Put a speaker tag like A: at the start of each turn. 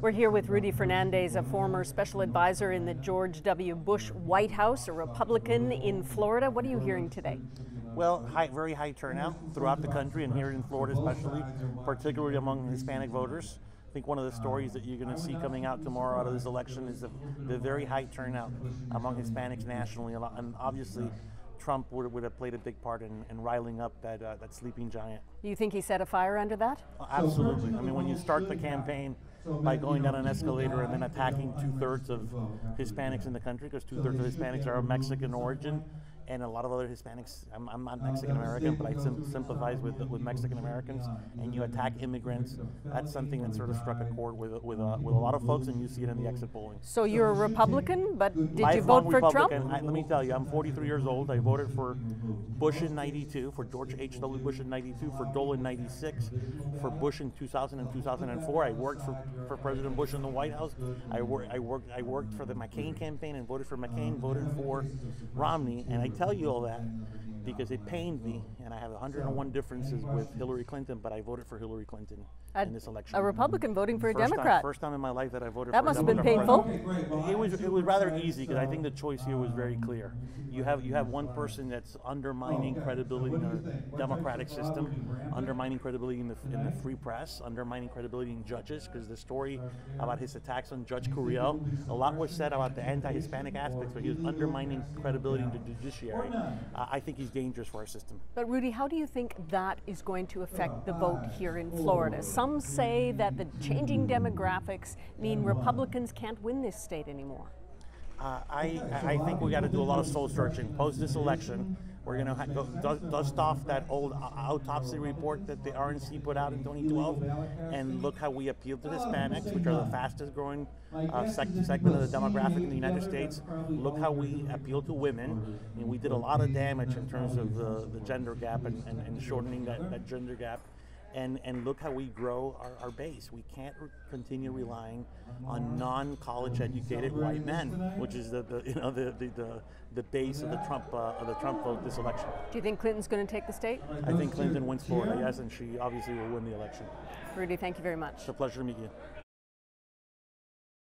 A: We're here with Rudy Fernandez, a former special advisor in the George W. Bush White House, a Republican in Florida. What are you hearing today?
B: Well, very high turnout throughout the country, and here in Florida especially, particularly among Hispanic voters. I think one of the stories that you're going to see coming out tomorrow out of this election is the very high turnout among Hispanics nationally, and obviously Trump would have played a big part in riling up that sleeping giant.
A: You think he set a fire under that?
B: Absolutely. I mean, when you start the campaign by going down an escalator and then attacking 2/3 of Hispanics in the country, because 2/3 of Hispanics are of Mexican origin, and a lot of other Hispanics, I'm not Mexican American, but I sympathize with Mexican Americans, and you attack immigrants, that's something that sort of struck a chord with a lot of folks, and you see it in the exit polling.
A: So you're a Republican, but did you vote for Trump?
B: Let me tell you, I'm 43 years old. I voted for Bush in 92, for George H.W. Bush in 92, for Dole in 96, for Bush in 2000 and 2004. I worked for President Bush in the White House. I worked for the McCain campaign and voted for McCain, voted for Romney, and I tell you all that because it pained me, and I have 101 differences with Hillary Clinton, but I voted for Hillary Clinton in this election.
A: A Republican voting for a Democrat.
B: First time in my life that I voted
A: that
B: for a Democrat.
A: That must have been painful.
B: It was rather easy because I think the choice here was very clear. You have one person that's undermining credibility in the democratic system, undermining credibility in the free press, undermining credibility in judges, because the story about his attacks on Judge Curiel, a lot was said about the anti-Hispanic aspects, but he was undermining credibility in the judiciary. I think he's dangerous for our system.
A: But Rudy, how do you think that is going to affect the vote here in Florida? Some say that the changing demographics mean Republicans can't win this state anymore.
B: I think we got to do a lot of soul searching. Post this election, we're going to dust off that old autopsy report that the RNC put out in 2012 and look how we appeal to Hispanics, which are the fastest growing segment of the demographic in the United States. Look how we appeal to women, and we did a lot of damage in terms of the gender gap and shortening that gender gap. And look how we grow our base. We can't continue relying on non-college educated white men, which is the base of the Trump vote this election.
A: Do you think Clinton's going to take the state?
B: I think Clinton wins Florida, yes, and she obviously will win the election.
A: Rudy, thank you very much.
B: It's a pleasure to meet you.